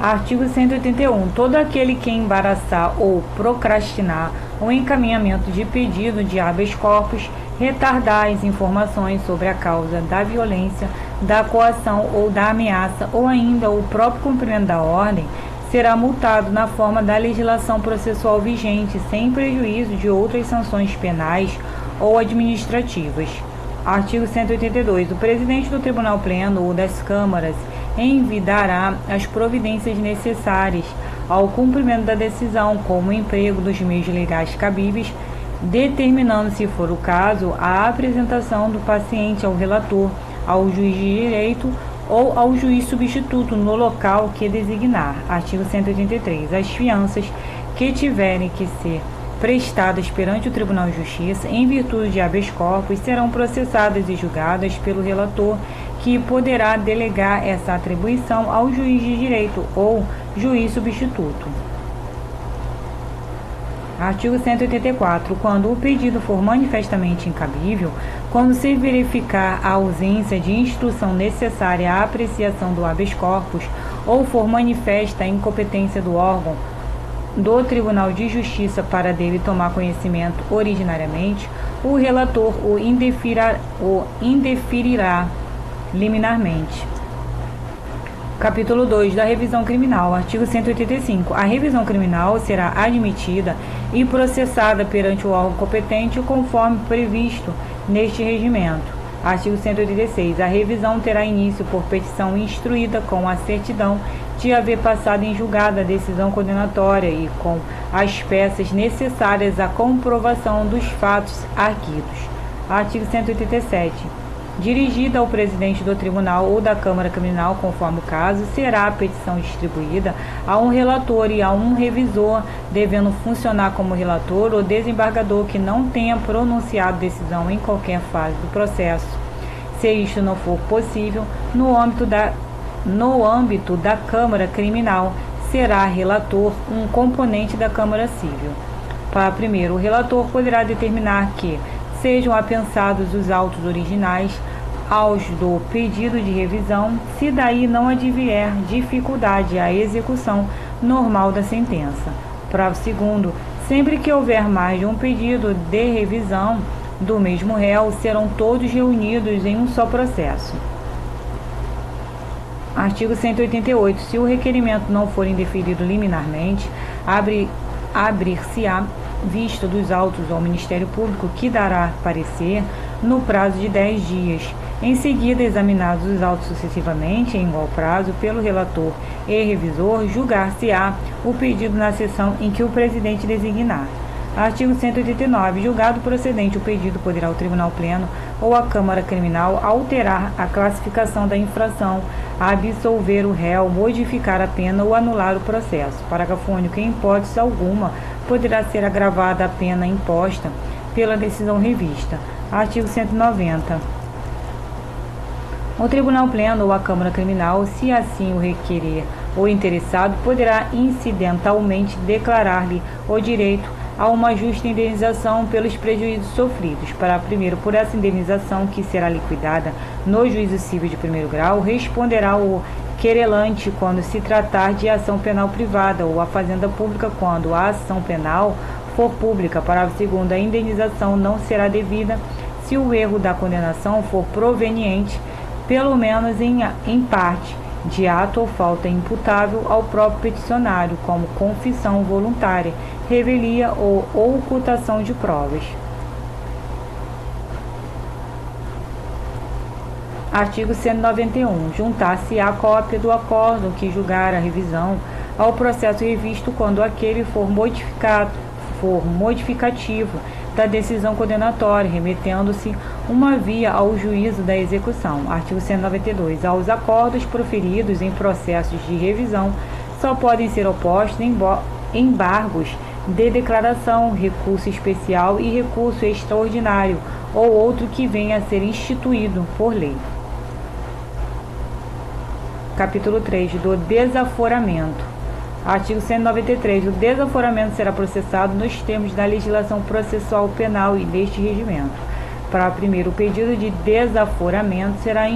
Artigo 181. Todo aquele que embaraçar ou procrastinar o encaminhamento de pedido de habeas corpus, retardar as informações sobre a causa da violência, da coação ou da ameaça, ou ainda o próprio cumprimento da ordem, será multado na forma da legislação processual vigente, sem prejuízo de outras sanções penais ou administrativas. Artigo 182. O presidente do Tribunal Pleno ou das Câmaras envidará as providências necessárias ao cumprimento da decisão, como o emprego dos meios legais cabíveis, determinando, se for o caso, a apresentação do paciente ao relator, ao juiz de direito ou ao juiz substituto no local que designar. Artigo 183. As fianças que tiverem que ser prestadas perante o Tribunal de Justiça, em virtude de habeas corpus, serão processadas e julgadas pelo relator, que poderá delegar essa atribuição ao juiz de direito ou juiz substituto. Artigo 184. Quando o pedido for manifestamente incabível, quando se verificar a ausência de instrução necessária à apreciação do habeas corpus, ou for manifesta a incompetência do órgão do Tribunal de Justiça para dele tomar conhecimento originariamente, o relator o indeferirá liminarmente. Capítulo 2 da Revisão Criminal. Artigo 185. A revisão criminal será admitida e processada perante o órgão competente conforme previsto neste regimento. Artigo 186. A revisão terá início por petição instruída com a certidão de haver passado em julgado a decisão condenatória e com as peças necessárias à comprovação dos fatos arguidos. Artigo 187. Dirigida ao presidente do tribunal ou da Câmara Criminal, conforme o caso, será a petição distribuída a um relator e a um revisor, devendo funcionar como relator ou desembargador que não tenha pronunciado decisão em qualquer fase do processo. Se isto não for possível, no âmbito da Câmara Criminal, será relator um componente da Câmara Civil. Para primeiro, o relator poderá determinar que sejam apensados os autos originais aos do pedido de revisão, se daí não advier dificuldade à execução normal da sentença. Parágrafo 2º. Sempre que houver mais de um pedido de revisão do mesmo réu, serão todos reunidos em um só processo. Artigo 188. Se o requerimento não for indeferido liminarmente, abrir-se-á vista dos autos ao Ministério Público, que dará parecer no prazo de 10 dias. Em seguida, examinados os autos sucessivamente, em igual prazo, pelo relator e revisor, julgar-se-á o pedido na sessão em que o presidente designar. Artigo 189. Julgado procedente o pedido, poderá o Tribunal Pleno ou a Câmara Criminal alterar a classificação da infração, absolver o réu, modificar a pena ou anular o processo. Parágrafo único. Em hipótese alguma, poderá ser agravada a pena imposta pela decisão revista. Artigo 190. O Tribunal Pleno ou a Câmara Criminal, se assim o requerer o interessado, poderá incidentalmente declarar-lhe o direito a uma justa indenização pelos prejuízos sofridos. Para primeiro, por essa indenização, que será liquidada no juízo civil de primeiro grau, responderá o querelante quando se tratar de ação penal privada ou a fazenda pública quando a ação penal for pública. Parágrafo 2º. A indenização não será devida se o erro da condenação for proveniente, pelo menos em parte, de ato ou falta imputável ao próprio peticionário, como confissão voluntária, revelia ou ocultação de provas. Artigo 191. Juntar-se-á cópia do acórdão que julgar a revisão ao processo revisto quando aquele for modificativo da decisão condenatória, remetendo-se uma via ao juízo da execução. Artigo 192. Aos acordos proferidos em processos de revisão só podem ser opostos embargos de declaração, recurso especial e recurso extraordinário ou outro que venha a ser instituído por lei. Capítulo 3 do desaforamento. Artigo 193. O desaforamento será processado nos termos da legislação processual penal e deste regimento. Para primeiro, o pedido de desaforamento será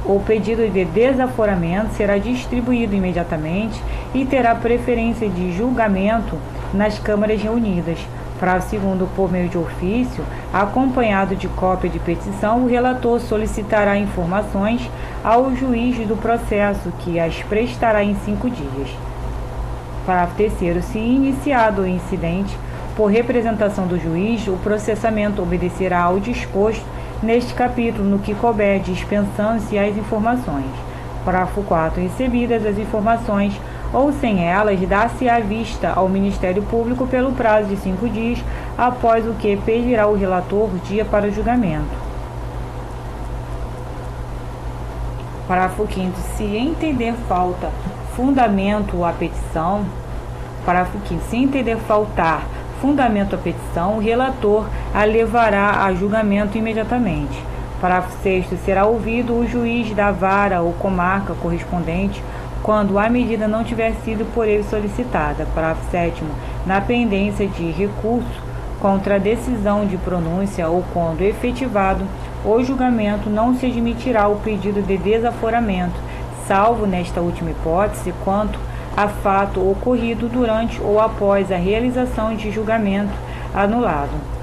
O pedido de desaforamento será distribuído imediatamente e terá preferência de julgamento nas câmaras reunidas. Parágrafo 2º, por meio de ofício, acompanhado de cópia de petição, o relator solicitará informações ao juiz do processo, que as prestará em 5 dias. Parágrafo 3º, se iniciado o incidente por representação do juiz, o processamento obedecerá ao disposto neste capítulo, no que couber, dispensando-se as informações. Parágrafo 4º, recebidas as informações ou sem elas, dá-se-á vista ao Ministério Público pelo prazo de 5 dias, após o que pedirá o relator dia para o julgamento. Parágrafo 5º, se entender falta fundamento à petição, parágrafo 5º, se entender faltar fundamento à petição, o relator a levará a julgamento imediatamente. Parágrafo 6º, será ouvido o juiz da vara ou comarca correspondente quando a medida não tiver sido por ele solicitada. Parágrafo 7º, na pendência de recurso contra a decisão de pronúncia ou quando efetivado o julgamento, não se admitirá o pedido de desaforamento, salvo nesta última hipótese, quanto a fato ocorrido durante ou após a realização de julgamento anulado.